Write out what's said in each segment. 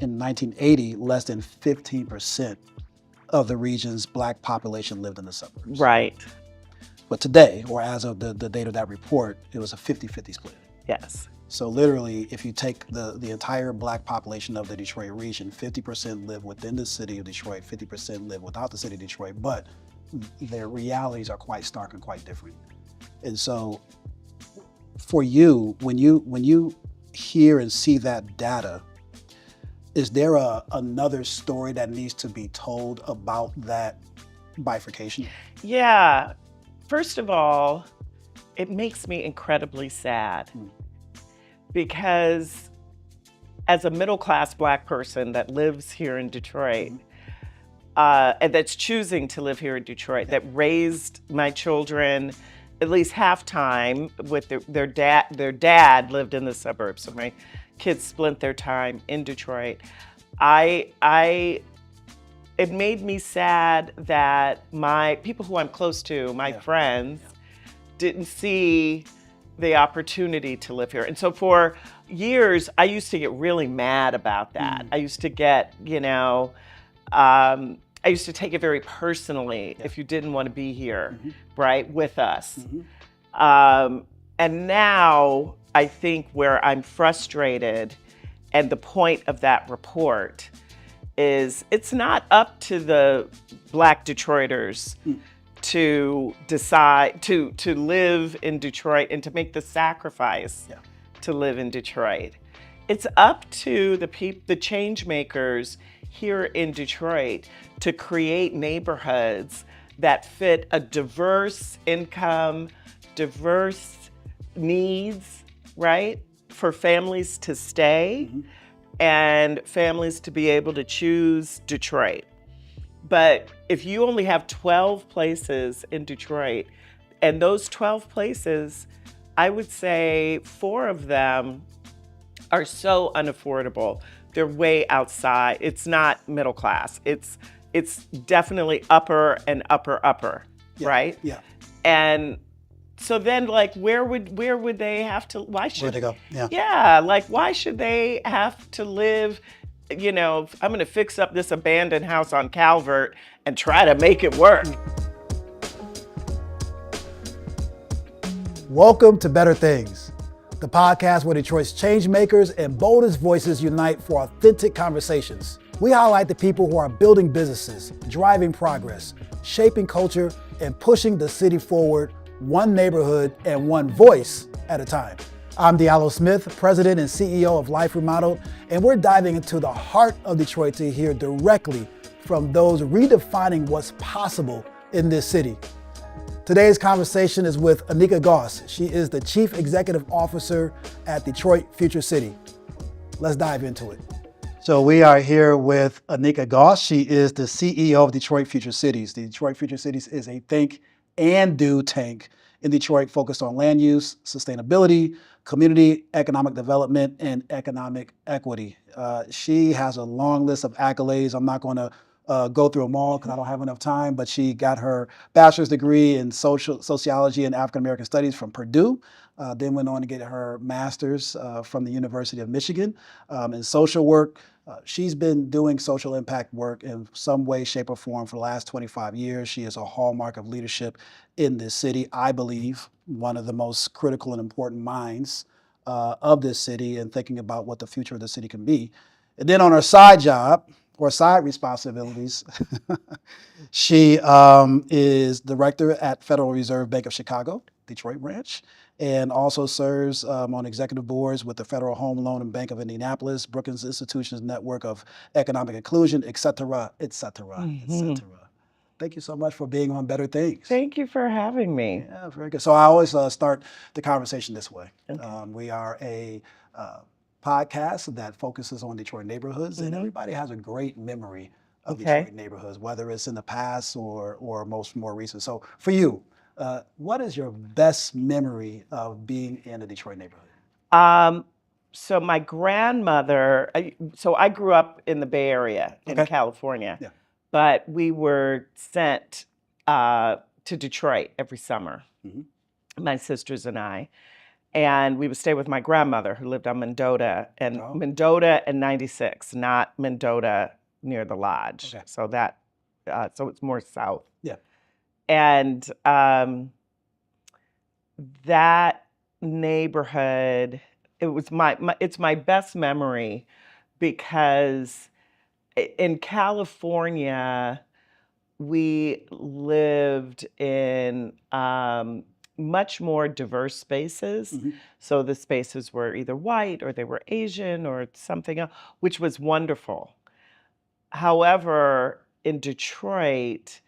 in 1980, less than 15% of the region's Black population lived in the suburbs. Right. But today, or as of the date of that report, it was a 50-50 split. Yes. So literally, if you take the entire Black population of the Detroit region, 50% live within the city of Detroit, 50% live without the city of Detroit, but their realities are quite stark and quite different. And so for you, when you hear and see that data, is there another story that needs to be told about that bifurcation? Yeah. First of all, it makes me incredibly sad because as a middle-class Black person that lives here in Detroit, and that's choosing to live here in Detroit, that raised my children at least half time with their dad. Their dad lived in the suburbs, so my kids split their time in Detroit. It made me sad that my people who I'm close to, my friends, didn't see the opportunity to live here. And so for years, I used to get really mad about that. I used to get, I used to take it very personally if you didn't want to be here, right, with us. And now I think where I'm frustrated, and the point of that report is it's not up to the Black Detroiters to decide to live in Detroit and to make the sacrifice to live in Detroit. It's up to the change makers here in Detroit to create neighborhoods that fit a diverse income, diverse needs, right? For families to stay and families to be able to choose Detroit. But if you only have 12 places in Detroit, and those 12 places, I would say 4 of them are so unaffordable. They're way outside. It's not middle class. It's definitely upper and upper, right? Yeah. And so then, like, where would they have to? Why should Where'd they go? Yeah. Yeah, like, why should they have to live? I'm going to fix up this abandoned house on Calvert and try to make it work. Welcome to Better Things, the podcast where Detroit's change makers and boldest voices unite for authentic conversations. We highlight the people who are building businesses, driving progress, shaping culture, and pushing the city forward one neighborhood and one voice at a time. I'm Diallo Smith, President and CEO of Life Remodeled, and we're diving into the heart of Detroit to hear directly from those redefining what's possible in this city. Today's conversation is with Anika Goss. She is the Chief Executive Officer at Detroit Future City. Let's dive into it. So we are here with Anika Goss. She is the CEO of Detroit Future Cities. The Detroit Future Cities is a think and do tank in Detroit focused on land use, sustainability, community economic development, and economic equity. She has a long list of accolades. I'm not going to go through them all because I don't have enough time, but she got her bachelor's degree in sociology and African American studies from Purdue, then went on to get her master's from the University of Michigan in social work. She's been doing social impact work in some way, shape, or form for the last 25 years. She is a hallmark of leadership in this city. I believe one of the most critical and important minds of this city and thinking about what the future of the city can be. And then on her side job, or side responsibilities, she is director at Federal Reserve Bank of Chicago, Detroit branch, and also serves on executive boards with the Federal Home Loan and Bank of Indianapolis, Brookings Institutions Network of Economic Inclusion, et cetera, et cetera, et cetera. Thank you so much for being on Better Things. Thank you for having me. Yeah, very good. So I always start the conversation this way. Okay. We are a podcast that focuses on Detroit neighborhoods, and everybody has a great memory of Detroit neighborhoods, whether it's in the past or more recent. So for you, what is your best memory of being in a Detroit neighborhood? So my grandmother, I grew up in the Bay Area in California, but we were sent to Detroit every summer, my sisters and I. And we would stay with my grandmother who lived on Mendota, and Oh. Mendota and 96, not Mendota near the lodge. Okay. So that, so it's more south. Yeah. And that neighborhood, it was it's my best memory because in California, we lived in much more diverse spaces. Mhm. So the spaces were either white or they were Asian or something else, which was wonderful. However, in Detroit,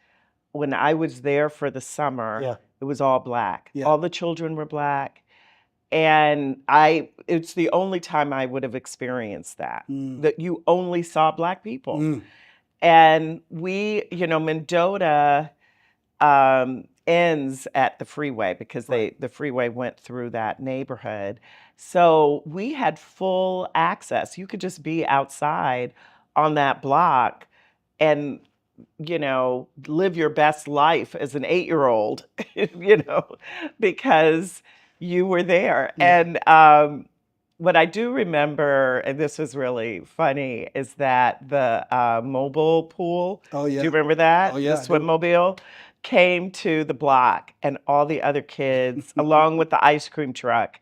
when I was there for the summer, Yeah. it was all black. Yeah. All the children were black. And it's the only time I would have experienced that, that you only saw black people. And Mendota ends at the freeway because Right. the freeway went through that neighborhood. So we had full access. You could just be outside on that block and live your best life as an 8-year-old, because you were there. Yeah. And what I do remember, and this was really funny, is that the mobile pool, Oh, yeah. do you remember that? Oh, yeah, The I do. swimmobile came to the block, and all the other kids, along with the ice cream truck,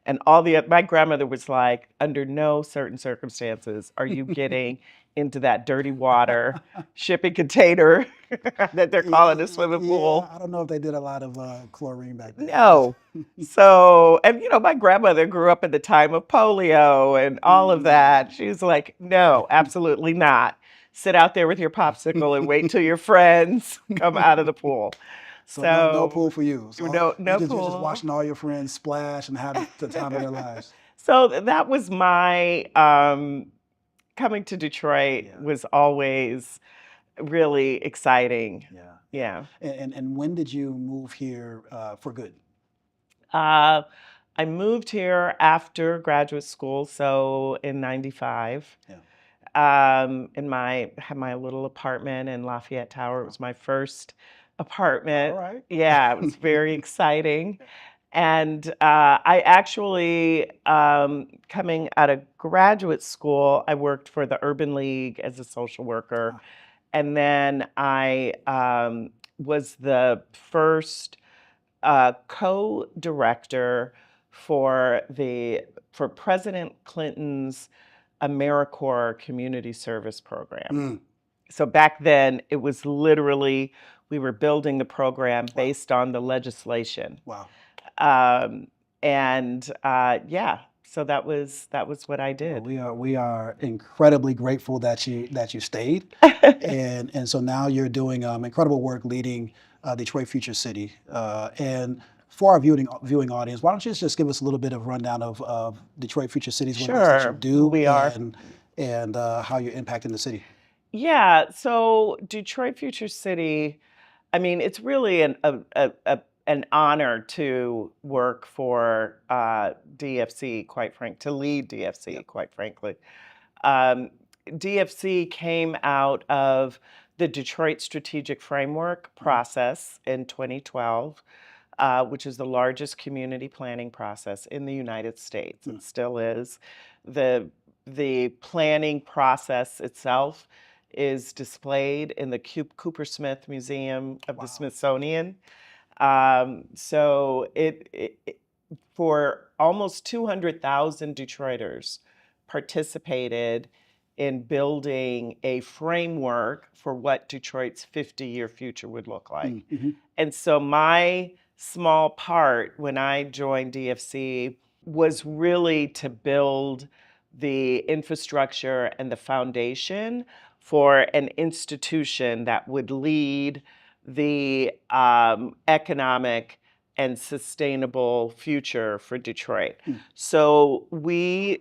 and my grandmother was like, under no certain circumstances are you getting into that dirty water shipping container that they're calling a swimming pool. Yeah, I don't know if they did a lot of chlorine back then. No. So, and my grandmother grew up in the time of polio and all of that. She was like, no, absolutely not. Sit out there with your popsicle and wait till your friends come out of the pool. So no pool for you. So no you're just pool. watching all your friends splash and have the time of their lives. So that was my coming to Detroit. Yeah. Was always really exciting. Yeah. Yeah. And when did you move here for good? I moved here after graduate school, so in '95. Yeah. Had my little apartment in Lafayette Tower. It was my first apartment. All right. Yeah, it was very exciting. And I actually, coming out of graduate school, I worked for the Urban League as a social worker. Ah. And then I was the first co-director for President Clinton's AmeriCorps Community Service Program. So back then, it was literally, we were building the program based on the legislation. Wow. Yeah, so that was what I did. Well, we are incredibly grateful that you stayed, and so now you're doing incredible work leading Detroit Future City. And for our viewing audience, why don't you just give us a little bit of rundown of Detroit Future Cities, what it is that you do, who we are, and how you're impacting the city. Yeah, so Detroit Future City, I mean, it's really an honor to work for DFC, to lead DFC, quite frankly. DFC came out of the Detroit Strategic Framework process in 2012, which is the largest community planning process in the United States. It still is. The planning process itself is displayed in the Cooper Smith Museum of the Smithsonian. So for almost 200,000 Detroiters participated in building a framework for what Detroit's 50-year future would look like. And so my small part when I joined DFC was really to build the infrastructure and the foundation for an institution that would lead the economic and sustainable future for Detroit. So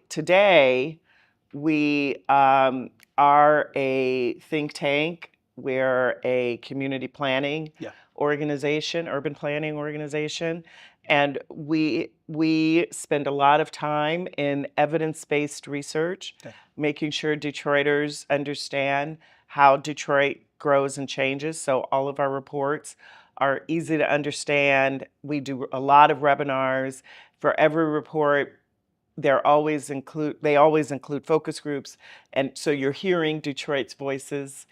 today, we are a think tank. We're a community planning organization, urban planning organization. And we spend a lot of time in evidence-based research, making sure Detroiters understand how Detroit grows and changes. So all of our reports are easy to understand. We do a lot of webinars, For every report, they always include focus groups, and so you're hearing Detroit's voices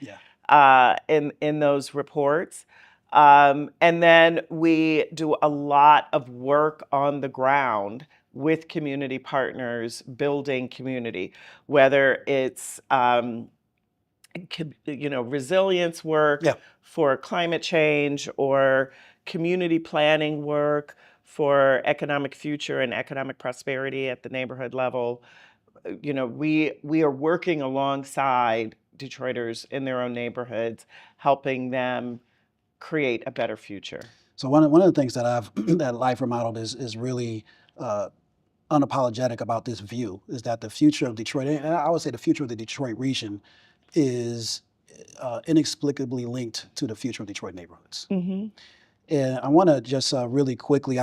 in those reports. And then we do a lot of work on the ground with community partners, building community, whether it's resilience work for climate change or community planning work for economic future and economic prosperity at the neighborhood level. We are working alongside Detroiters in their own neighborhoods, helping them create a better future. So one of the things that I've that Life Remodeled is really unapologetic about this view is that the future of Detroit, and I would say the future of the Detroit region, is inexplicably linked to the future of Detroit neighborhoods. Mm-hmm. And I want to just really quickly,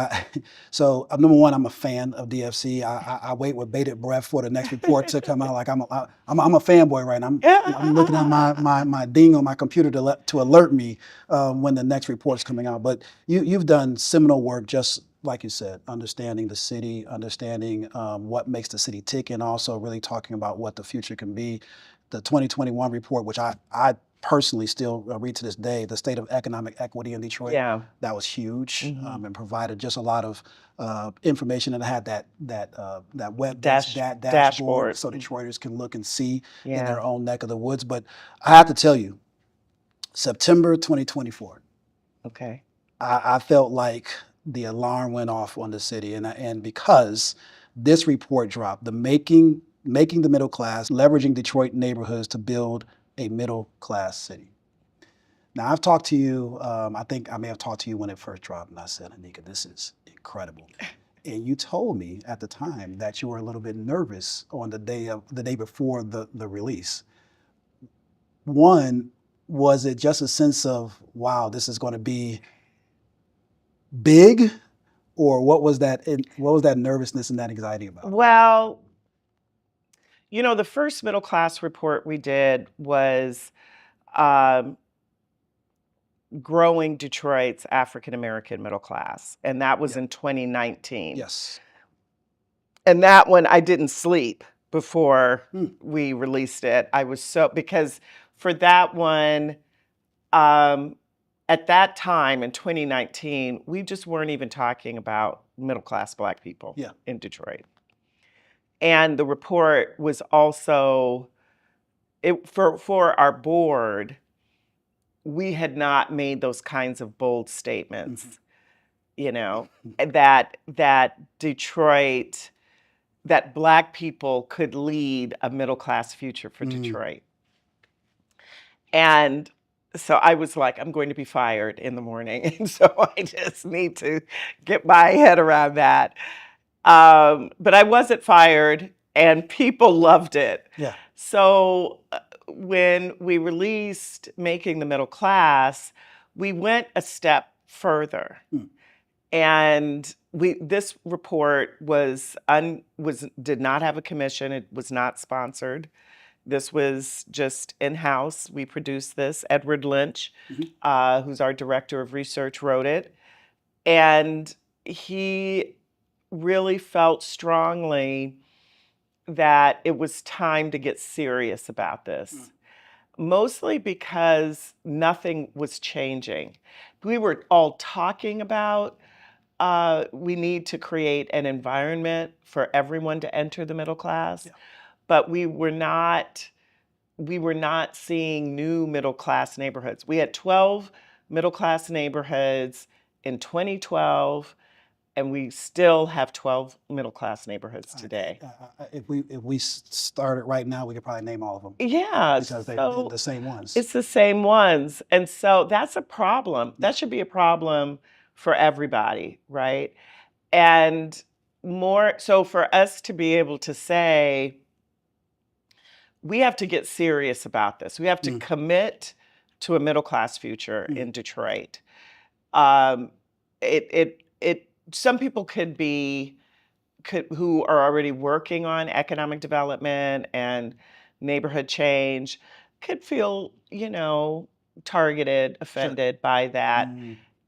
so number one, I'm a fan of DFC. I wait with bated breath for the next report to come out. Like I'm a fanboy right now. I'm looking at my ding on my computer to alert me when the next report's coming out. But you've done seminal work, just like you said, understanding the city, understanding what makes the city tick, and also really talking about what the future can be. The 2021 report, which I personally still read to this day, the state of economic equity in Detroit. Yeah. That was huge, Mm-hmm. and provided just a lot of information, and had that web dashboard so Detroiters can look and see in Yeah. their own neck of the woods. But I have to tell you, September 2024, Okay. I felt like the alarm went off on the city, and because this report dropped, the making the middle class, leveraging Detroit neighborhoods to build a middle class city. Now, I've talked to you, I think I may have talked to you when it first dropped, and I said, Anika, this is incredible. And you told me at the time that you were a little bit nervous on the day before the release. One, was it just a sense of, wow, this is going to be big? Or what was that nervousness and that anxiety about? Well, the first middle class report we did was growing Detroit's African American middle class, and that was in 2019. Yes. And that one, I didn't sleep before we released it. I was because for that one, at that time in 2019, we just weren't even talking about middle class Black people in Detroit. And the report was also, for our board, we had not made those kinds of bold statements, that Detroit, that Black people could lead a middle class future for Detroit. And so I was like, I'm going to be fired in the morning. And so I just need to get my head around that. But I wasn't fired, and people loved it. Yeah. So when we released Making the Middle Class, we went a step further. And this report did not have a commission. It was not sponsored. This was just in-house. We produced this. Edward Lynch, who's our director of research, wrote it. And he really felt strongly that it was time to get serious about this, mostly because nothing was changing. We were all talking about we need to create an environment for everyone to enter the middle class, but we were not seeing new middle class neighborhoods. We had 12 middle class neighborhoods in 2012. And we still have 12 middle class neighborhoods today. If we started right now, we could probably name all of them. Yeah, because they're the same ones. It's the same ones, and so that's a problem. That should be a problem for everybody, right? And so for us to be able to say, we have to get serious about this. We have to commit to a middle class future in Detroit. Some people who are already working on economic development and neighborhood change could feel, targeted, offended by that.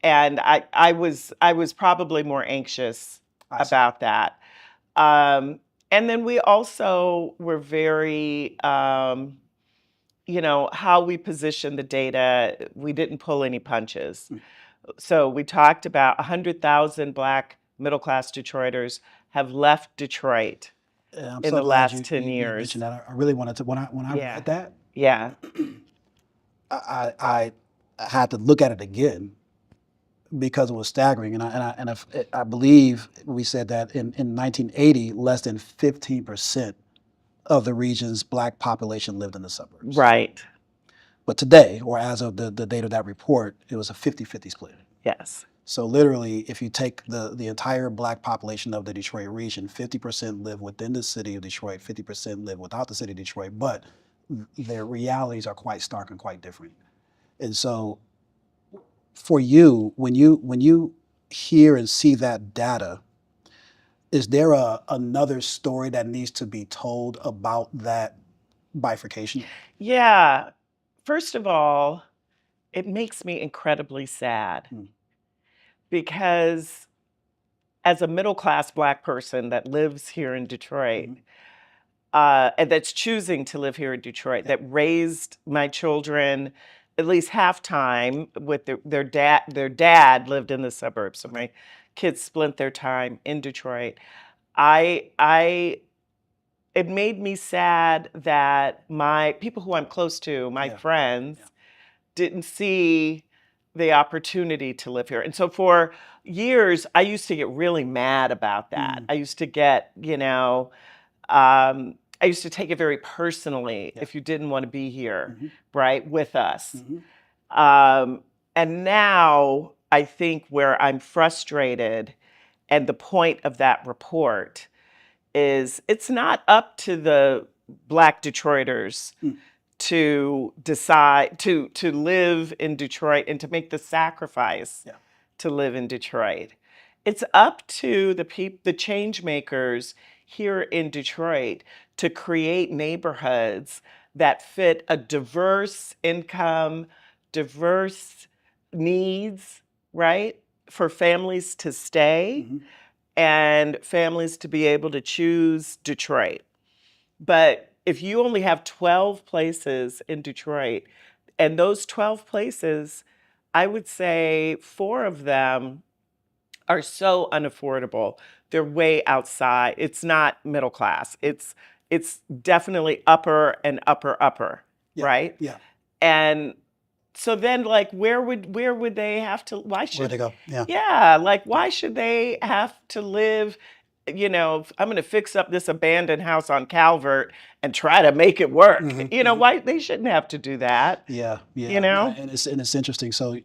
And I was probably more anxious about that. And then we also were very, how we position the data, we didn't pull any punches. So we talked about 100,000 Black middle-class Detroiters have left Detroit I'm in so the glad last 10 you years. mentioned that. I really wanted to, when I Yeah. read that, Yeah. I had to look at it again because it was staggering. I believe we said that in 1980, less than 15% of the region's Black population lived in the suburbs. Right. But today, or as of the date of that report, it was a 50-50 split. Yes. So literally, if you take the entire Black population of the Detroit region, 50% live within the city of Detroit, 50% live without the city of Detroit, but their realities are quite stark and quite different. And so for you, when you hear and see that data, is there another story that needs to be told about that bifurcation? Yeah. First of all, it makes me incredibly sad because as a middle-class Black person that lives here in Detroit, and that's choosing to live here in Detroit, that raised my children at least half time with their dad. Their dad lived in the suburbs, so my kids spent their time in Detroit. I it made me sad that my people who I'm close to, my friends, didn't see the opportunity to live here. And so for years, I used to get really mad about that. I used to get, I used to take it very personally if you didn't want to be here, right, with us. And now I think where I'm frustrated, and the point of that report is it's not up to the Black Detroiters to decide to live in Detroit and to make the sacrifice to live in Detroit. It's up to the change makers here in Detroit to create neighborhoods that fit a diverse income, diverse needs, right? For families to stay and families to be able to choose Detroit. But if you only have 12 places in Detroit, and those 12 places, I would say 4 of them are so unaffordable. They're way outside. It's not middle class. It's definitely upper and upper, right? Yeah. And so then, like, where would they have to? Why Where'd they should? go? Yeah. Yeah, like, why should they have to live? I'm going to fix up this abandoned house on Calvert and try to make it work. Why they shouldn't have to do that? Yeah. No, And it's interesting. So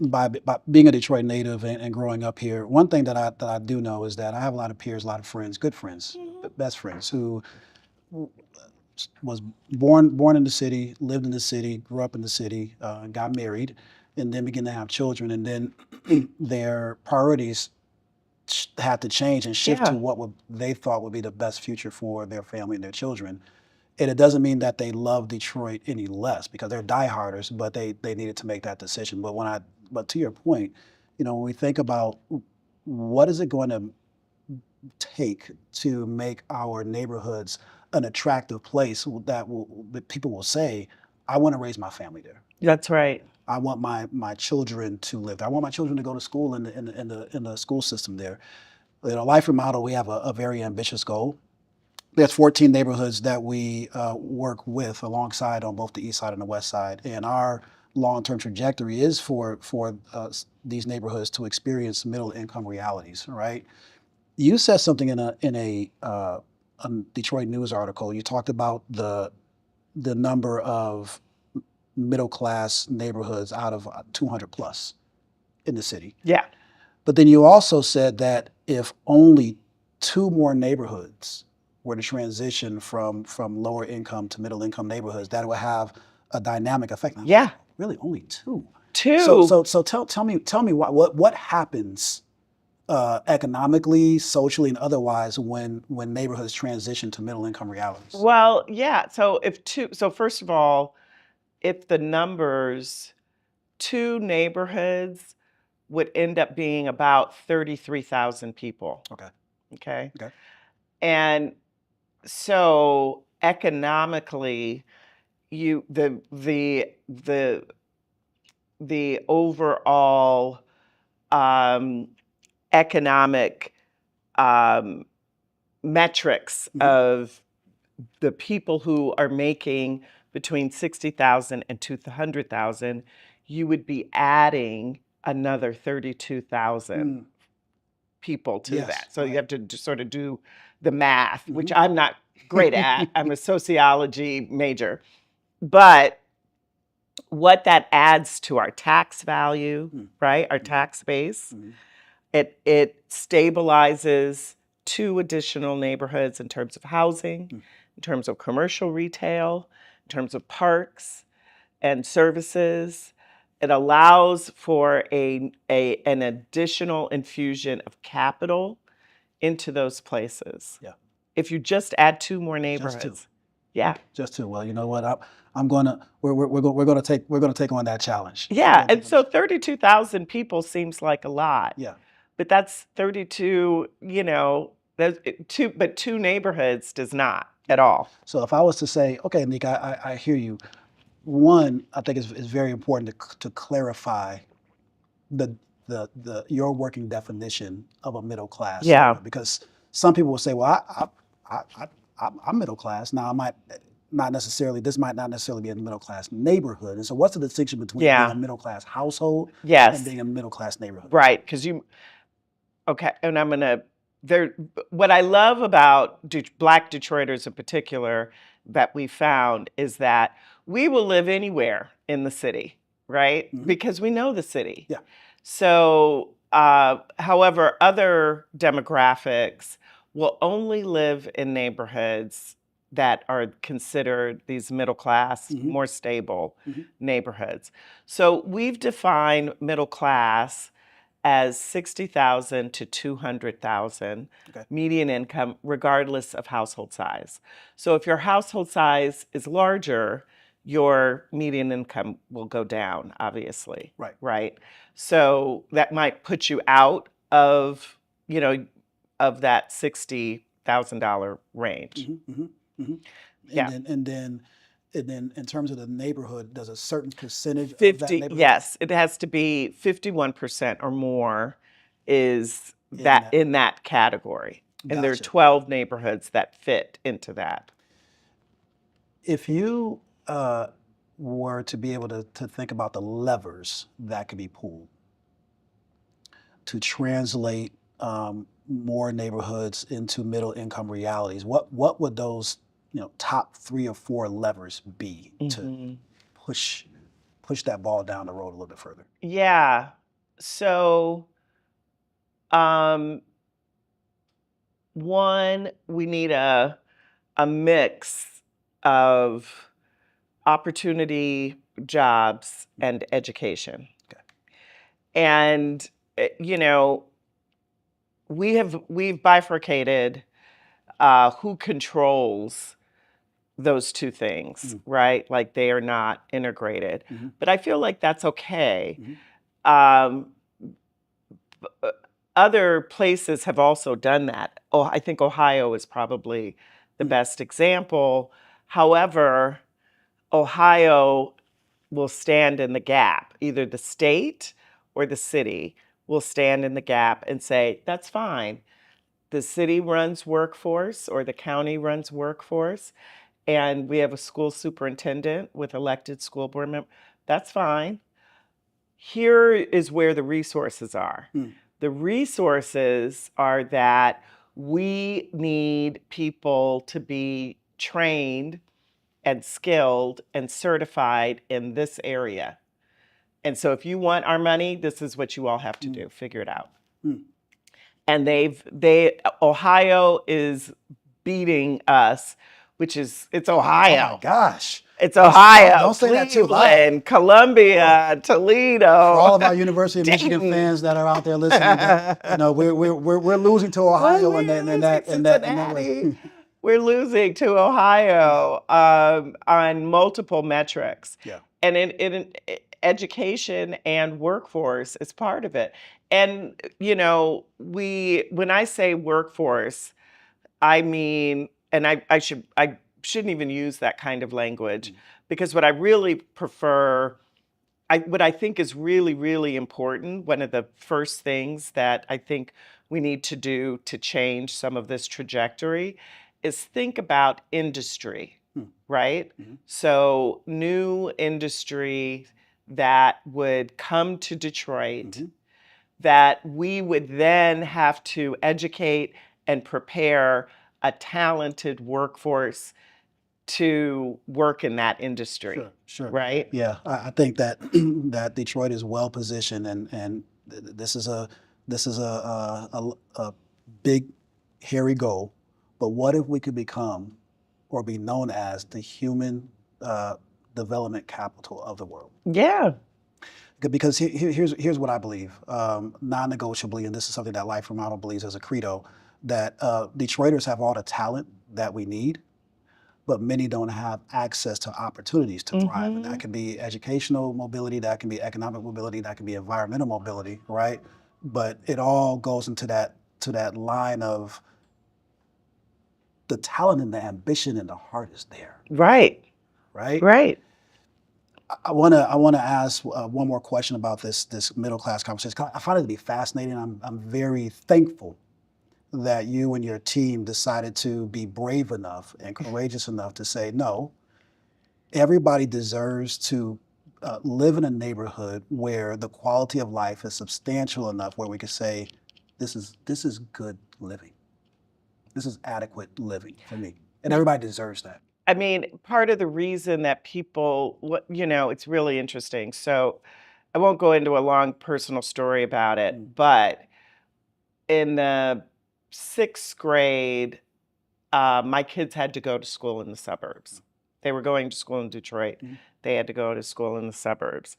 by being a Detroit native and growing up here, one thing that I do know is that I have a lot of peers, a lot of friends, good friends, best friends who was born in the city, lived in the city, grew up in the city, got married, and then began to have children, and then their priorities had to change and shift to what they thought would be the best future for their family and their children. And it doesn't mean that they love Detroit any less because they're dieharders, but they needed to make that decision. But to your point, when we think about what is it going to take to make our neighborhoods an attractive place that people will say, I want to raise my family there. that's right. I want my children to live there. I want my children to go to school in the school system there. Life Remodel, we have a very ambitious goal. There's 14 neighborhoods that we work with alongside on both the east side and the west side, and our long-term trajectory is for these neighborhoods to experience middle-income realities. Right? You said something in a Detroit News article. You talked about the number of middle-class neighborhoods out of 200 plus in the city. Yeah. But then you also said that if only 2 more neighborhoods were to transition from lower income to middle income neighborhoods, that it would have a dynamic effect. Yeah. Really, only 2. 2. So tell me what happens economically, socially, and otherwise when neighborhoods transition to middle income realities. Well, yeah. So first of all, if the numbers, 2 neighborhoods would end up being about 33,000 people. Okay. Okay. Okay. And so economically, the overall economic metrics of the people who are making between 60,000 and 200,000, you would be adding another 32,000 people to Yes, that. So right. you have to sort of do the math, which I'm not great at. I'm a sociology major. But what that adds to our tax value, right? Our tax base, it stabilizes 2 additional neighborhoods in terms of housing, in terms of commercial retail, in terms of parks and services. It allows for an additional infusion of capital into those places. Yeah. If you just add 2 more Just 2. neighborhoods. Yeah. Just 2. Well, you know what? We're gonna take on that challenge. Yeah, and so 32,000 people seems like a lot. Yeah. But that's 32, you know, that's 2 neighborhoods does not at all. So if I was to say, okay, Nick, I hear you. One, I think it's very important to clarify the your working definition of a middle class Yeah. neighborhood, because some people will say, well, I'm middle class. Now, this might not necessarily be a middle class neighborhood. And so what's the distinction between being Yeah. a middle class household and Yes. being a middle class neighborhood? Right, because okay, and I'm gonna, what I love about Black Detroiters in particular that we found is that we will live anywhere in the city, right? Because we know the city. Yeah. So, however, other demographics will only live in neighborhoods that are considered these middle class, more stable neighborhoods. So we've defined middle class as 60,000 to 200,000 median income, regardless of household size. So if your household size is larger, your median income will go down, obviously. Right. Right. So that might put you out of, you know, of that $60,000 range. Yeah. And then in terms of the neighborhood, does a certain percentage of that 50, neighborhood? yes, it has to be 51% or more is that in that category. And there are Gotcha. 12 neighborhoods that fit into that. If you were to be able to think about the levers that could be pulled to translate more neighborhoods into middle income realities, what would those top 3 or 4 levers be to push that ball down the road a little bit further? Yeah. So, one, we need a mix of opportunity, jobs, and education. Okay. And you know, we've bifurcated who controls those 2 things, right? Like they are not integrated. But I feel like that's okay. Other places have also done that. Oh, I think Ohio is probably the best example. However, Ohio will stand in the gap. Either the state or the city will stand in the gap and say, that's fine. The city runs workforce or the county runs workforce, and we have a school superintendent with elected school board members. That's fine. Here is where the resources are. The resources are that we need people to be trained and skilled and certified in this area. And so if you want our money, this is what you all have to do. Figure it out. And Ohio is beating us, it's Ohio. Oh my gosh. It's Ohio. Don't say that too loud. Cleveland, Columbia, Toledo. For all of our University of Michigan fans that are out there listening, we're losing to Ohio in that way. We're losing to Ohio on multiple metrics. Yeah. And education and workforce is part of it. And, when I say workforce, I mean, and I shouldn't even use that kind of language, because what I really prefer, what I think is really, really important, one of the first things that I think we need to do to change some of this trajectory is think about industry, right? So, new industry that would come to Detroit, that we would then have to educate and prepare a talented workforce to work in that industry. Sure. Right? Yeah, I think that that Detroit is well positioned, and this is a big, hairy goal. But what if we could become, or be known as, the human development capital of the world? Yeah. Because here's what I believe, non-negotiably, and this is something that Life Remodel believes as a credo, that Detroiters have all the talent that we need, but many don't have access to opportunities to thrive. And that can be educational mobility, that can be economic mobility, that can be environmental mobility, right? But it all goes into that line of the talent and the ambition and the heart is there, Right. right? Right. I want to ask one more question about this middle class conversation. I find it to be fascinating. I'm very thankful that you and your team decided to be brave enough and courageous enough to say, no, everybody deserves to live in a neighborhood where the quality of life is substantial enough where we could say, this is good living. This is adequate living for me. And everybody deserves that. I mean, part of the reason that people, it's really interesting. So I won't go into a long personal story about it, but in the 6th grade, my kids had to go to school in the suburbs. They were going to school in Detroit. They had to go to school in the suburbs.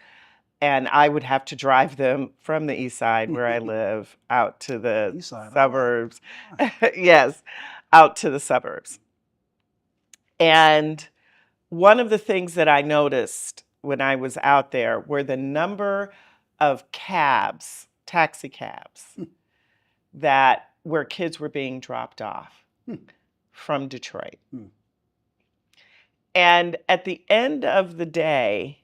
And I would have to drive them from the east side where I live out to the East side, suburbs. Yes, out to the suburbs. And one of the things that I noticed when I was out there were the number of cabs, taxi cabs, that where kids were being dropped off from Detroit. And at the end of the day,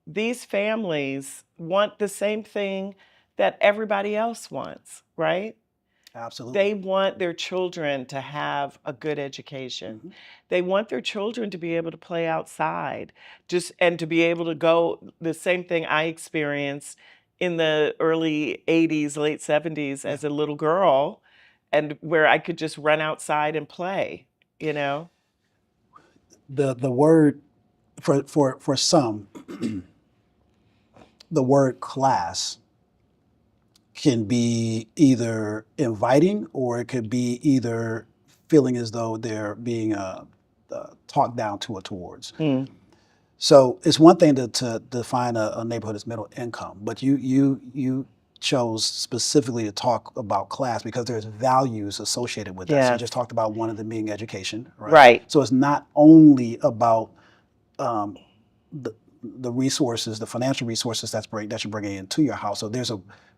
these families want the same thing that everybody else wants, right? Absolutely. They want their children to have a good education. They want their children to be able to play outside, and to be able to go, the same thing I experienced in the early 80s, late 70s as a little girl, and where I could just run outside and play, The word for some, the word class can be either inviting, or it could be either feeling as though they're being talked down to or towards. So it's one thing to define a neighborhood as middle income, but you chose specifically to talk about class because there's values associated with that. So you Yes. just talked about one of them being education, right? Right. So it's not only about the resources, the financial resources that you're bringing into your house. So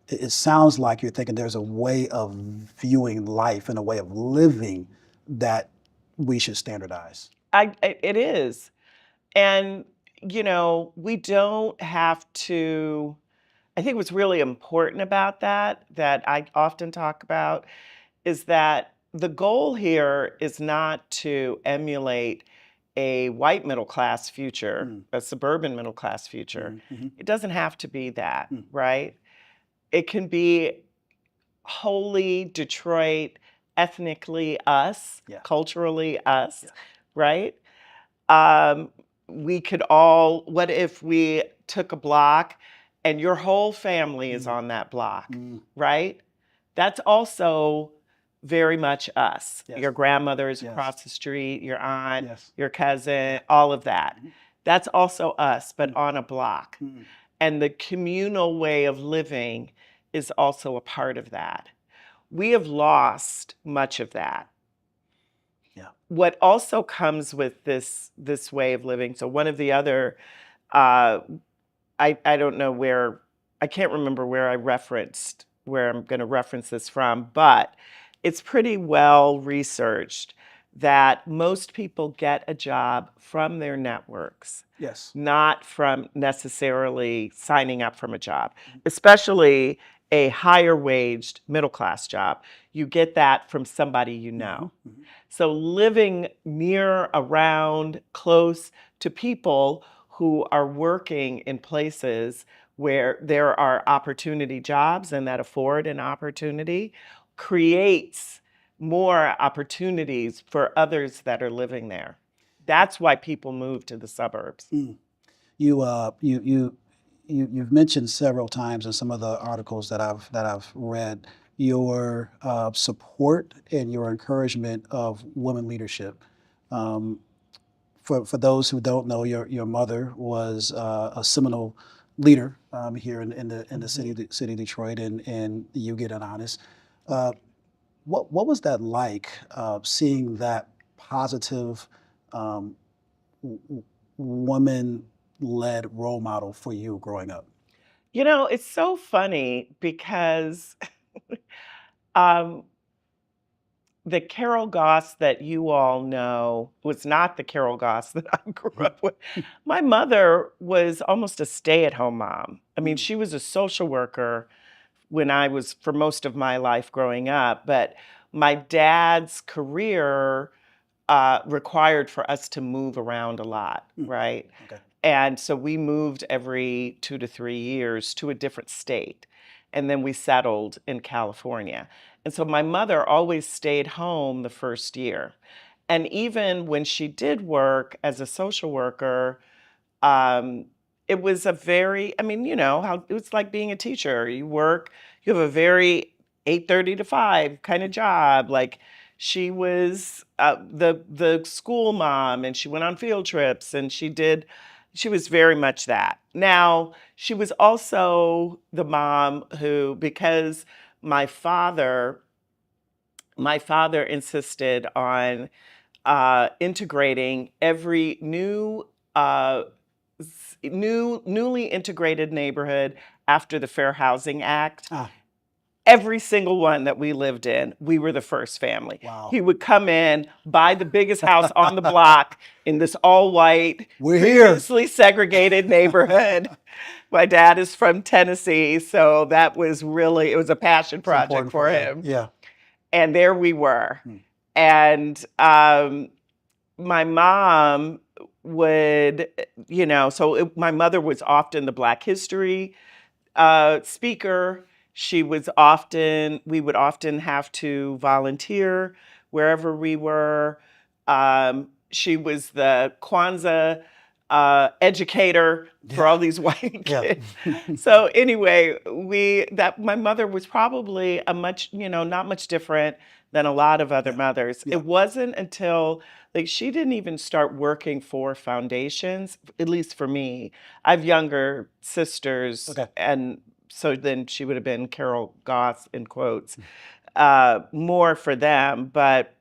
it sounds like you're thinking there's a way of viewing life and a way of living that we should standardize. It is. And, we don't have to, I think what's really important about that I often talk about, is that the goal here is not to emulate a white middle class future, a suburban middle class future. It doesn't have to be that, right? It can be wholly Detroit, ethnically us, culturally us, right? We could all, what if we took a block and your whole family is on that block, right? That's also very much us. Your grandmother is across the street, your aunt, your cousin, all of that. That's also us, but on a block. And the communal way of living is also a part of that. We have lost much of that. What also comes with this way of living, so one of the other I don't know where, I can't remember where where I'm going to reference this from, but it's pretty well researched that most people get a job from their networks, Yes. not from necessarily signing up from a job, especially a higher waged middle class job. You get that from somebody you know. So living near, around, close to people who are working in places where there are opportunity jobs and that afford an opportunity creates more opportunities for others that are living there. That's why people move to the suburbs. You you've mentioned several times in some of the articles that I've read your support and your encouragement of women leadership. Um, for those who don't know, your mother was a seminal leader here in the city of Detroit, and you get it honest. Uh, what was that like, seeing that positive um, woman-led role model for you growing up? You know, it's so funny because um, the Carol Goss that you all know was not the Carol Goss that I grew up with. My mother was almost a stay-at-home mom. I mean, she was a social worker when I was for most of my life growing up, but my dad's career required for us to move around a lot, right? Okay. And so we moved every 2 to 3 years to a different state. And then we settled in California. And so my mother always stayed home the first year. And even when she did work as a social worker, um, it was a very, I mean, you know, how it was like being a teacher. You work, you have a very 8:30 to 5 kind of job. Like she was the school mom and she went on field trips and she was very much that. Now, she was also the mom who, because my father, my father insisted on integrating every uh, newly integrated neighborhood after the Fair Housing Act. Ah, Every single one that we lived in, we were the first family. wow. He would come in, buy the biggest house on the block in this all white, We're here. previously segregated neighborhood. My dad is from Tennessee, so that was really, it was a passion It's project important for you. him. Yeah. And there we were. And my mom would, you know, my mother was often the Black History speaker. We would often have to volunteer wherever we were. She was the Kwanzaa educator for all these white Yeah. kids. So anyway, my mother was probably not much different than a lot of other mothers. Yeah. It wasn't until like she didn't even start working for foundations, at least for me. I have younger sisters, Okay. and so then she would have been Carol Goss in quotes, more for them. But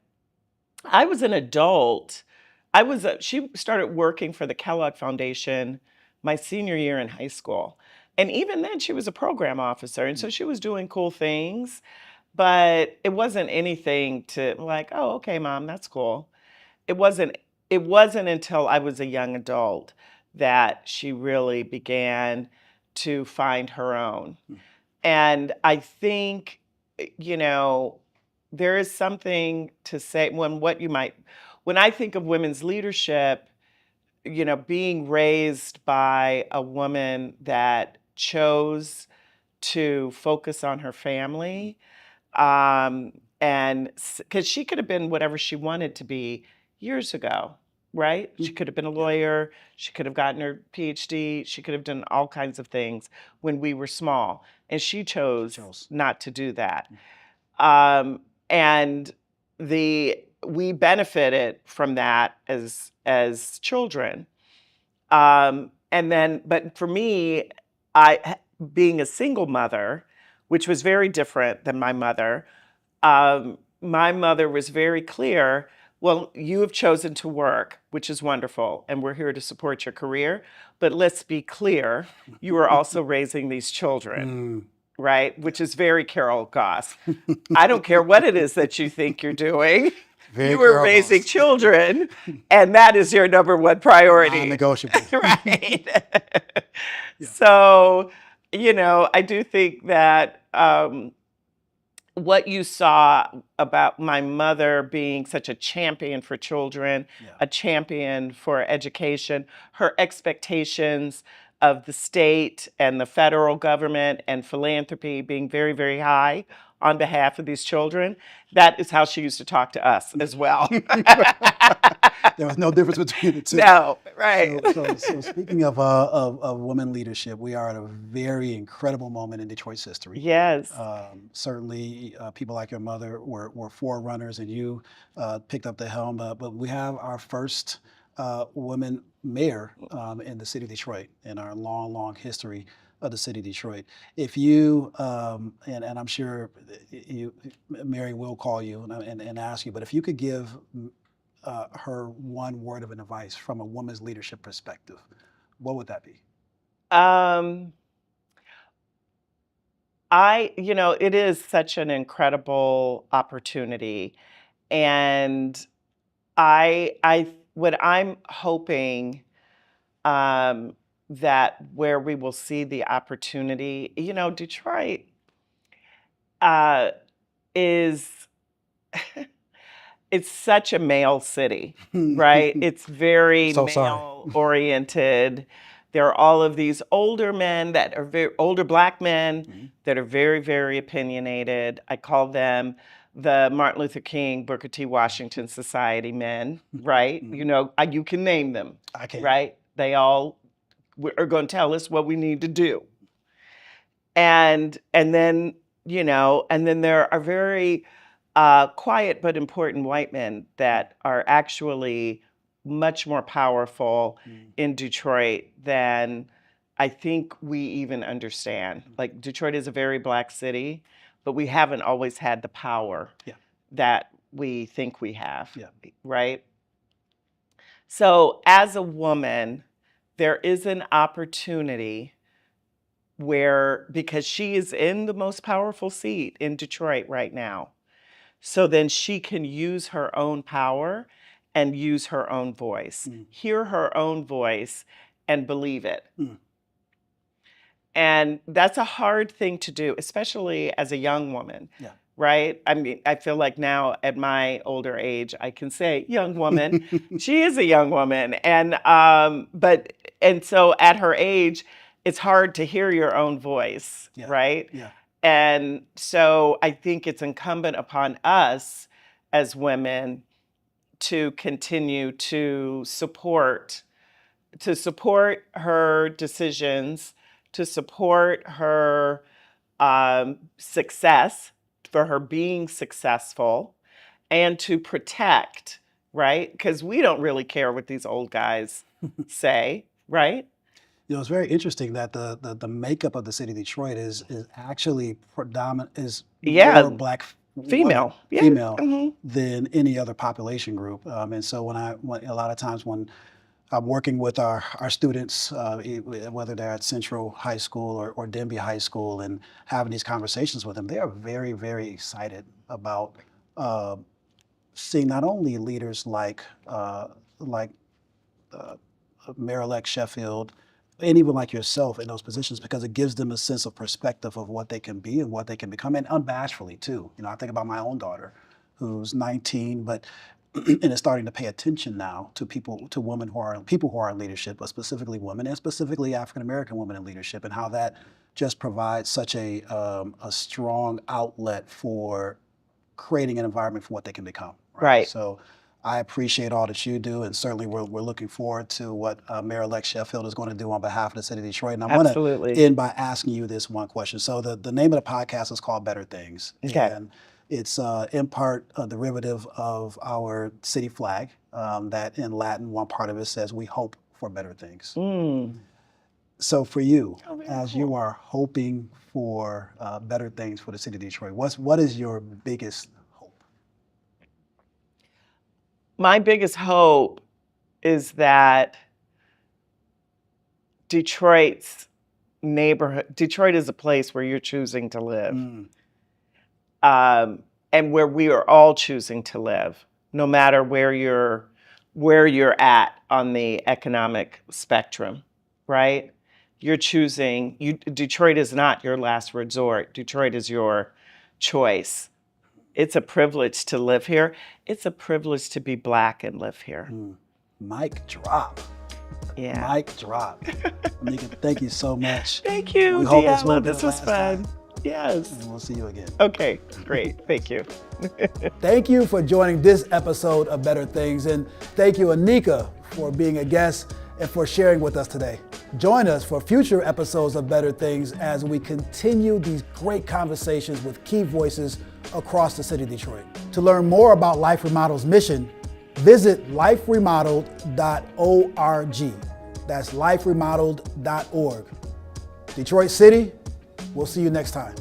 I was an adult. She started working for the Kellogg Foundation my senior year in high school. And even then, she was a program officer. And so she was doing cool things, but it wasn't anything to like, oh, okay, mom, that's cool. It wasn't, it wasn't until I was a young adult that she really began to find her own. And I think, you know, there is something to say when I think of women's leadership, you know, being raised by a woman that chose to focus on her family, and because she could have been whatever she wanted to be years ago, right? She could have been a lawyer, she could have gotten her PhD, she could have done all kinds of things when we were small, and she chose not to do that. And we benefited from that as children. And then, but for me, being a single mother, which was very different than my mother was very clear. Well, you have chosen to work, which is wonderful, and we're here to support your career. But let's be clear, you are also raising these children, right? Which is very Carol Goss. I don't care what it is that you think you're doing. Very You are Carol raising Goss. children, and that is your number one priority. Non-negotiable. Right. So, I do think that what you saw about my mother being such a champion for children, a champion for education, her expectations of the state and the federal government and philanthropy being very, very high on behalf of these children, that is how she used to talk to us as well. There was no difference between the two. No, right. So speaking of women leadership, we are at a very incredible moment in Detroit's history. Yes. Certainly, people like your mother were forerunners, and you picked up the helm. But we have our first woman mayor in the city of Detroit in our long, long history of the city of Detroit. If you, and I'm sure Mary will call you and ask you, but if you could give her one word of advice from a woman's leadership perspective, what would that be? It is such an incredible opportunity. And what I'm hoping that where we will see the opportunity, Detroit is it's such a male city, right? It's very So sorry. male oriented. There are all of these older men that are older black men that are very, very opinionated. I call them the Martin Luther King, Booker T. Washington Society men, right? You can name them, I can. right? They all are going to tell us what we need to do. And then there are very quiet but important white men that are actually much more powerful in Detroit than I think we even understand. Like, Detroit is a very black city, but we haven't always had the power that we think we have, right? So as a woman, there is an opportunity where, because she is in the most powerful seat in Detroit right now, so then she can use her own power and use her own voice, hear her own voice and believe it. And that's a hard thing to do, especially as a young woman, right? I mean, I feel like now at my older age, I can say young woman. She is a young woman. And so at her age, it's hard to hear your own voice, right? And so I think it's incumbent upon us as women to continue to support her decisions, to support her success, for her being successful, and to protect, right? Because we don't really care what these old guys say, right? It's very interesting that the makeup of the city of Detroit is actually predominant, is more black female, female than any other population group. And so when a lot of times when I'm working with our students, whether they're at Central High School or Denby High School, and having these conversations with them, they are very, very excited about seeing not only leaders like Mayor-elect Sheffield, and even like yourself in those positions, because it gives them a sense of perspective of what they can be and what they can become, and unbashfully too. I think about my own daughter, who's 19, but and is starting to pay attention now to people who are in leadership, but specifically women, and specifically African American women in leadership, and how that just provides such a strong outlet for creating an environment for what they can become. Right. So I appreciate all that you do, and certainly we're looking forward to what Mayor-elect Sheffield is going to do on behalf of the city of Detroit. And I want to end by asking you this one question. So the name of the podcast is called Better Things. And it's in part a derivative of our city flag, that in Latin, one part of it says, "We hope for better things." So for you, as you are hoping for better things for the city of Detroit, what is your biggest hope? My biggest hope is that Detroit is a place where you're choosing to live, and where we are all choosing to live, no matter where you're at on the economic spectrum, right? You're choosing. Detroit is not your last resort. Detroit is your choice. It's a privilege to live here. It's a privilege to be Black and live here. Mic drop. Yeah. Mic drop. Anika, thank you so much. Thank you, We hope Diallo. this This was fun. Yes. And we'll see you again. Okay, great. Thank you. Thank you for joining this episode of Better Things, and thank you, Anika, for being a guest and for sharing with us today. Join us for future episodes of Better Things as we continue these great conversations with key voices across the city of Detroit. To learn more about Life Remodel's mission, visit liferemodeled.org. That's liferemodeled.org. Detroit City, we'll see you next time.